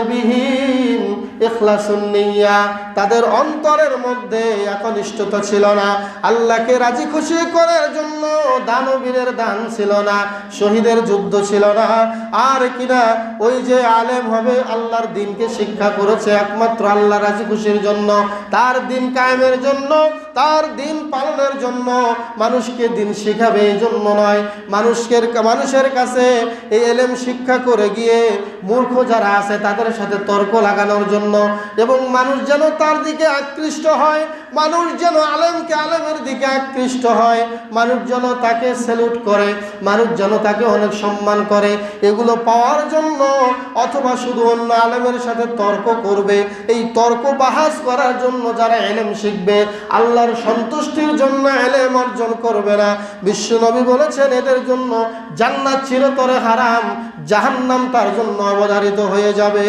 বিহীন ইখলাসুন নিয়্যা, তাদের অন্তরের মধ্যে একনিষ্ঠতা ছিল না, আল্লাহকে রাজি খুশি করার জন্য দানবীরের দান ছিল না, শহীদের যুদ্ধ ছিল না। আর কিনা ওই যে আলেম হবে, আল্লাহর দিনকে শিক্ষা করেছে একমাত্র আল্লাহ রাজি খুশির জন্য, তার দিন কায়েমের জন্য, তার দিন পালনের জন্য, মানুষকে দিন শিখাবে এই জন্য নয়। মানুষের কাছে এই এলেম শিক্ষা করে গিয়ে মূর্খ যারা আছে তাদের সাথে তর্ক লাগানোর জন্য, এবং মানুষ যেন তার দিকে আকৃষ্ট হয়, মানুষ যেন আলেমের দিকে আকৃষ্ট হয়, মানুষ যেন তাকে স্যালুট করে, মানুষ যেন তাকে অনেক সম্মান করে, এগুলো পাওয়ার জন্য, অথবা শুধু অন্য আলেমের সাথে তর্ক করবে, এই তর্ক বাহাস করার জন্য যারা এলেম শিখবে, আল্লাহর সন্তুষ্টির জন্য এলেম অর্জন করবে না, বিশ্বনবী বলেছেন এদের জন্য জান্নাত চিরতরে হারাম, জাহান্নাম তার জন্য অবধারিত হয়ে যাবে।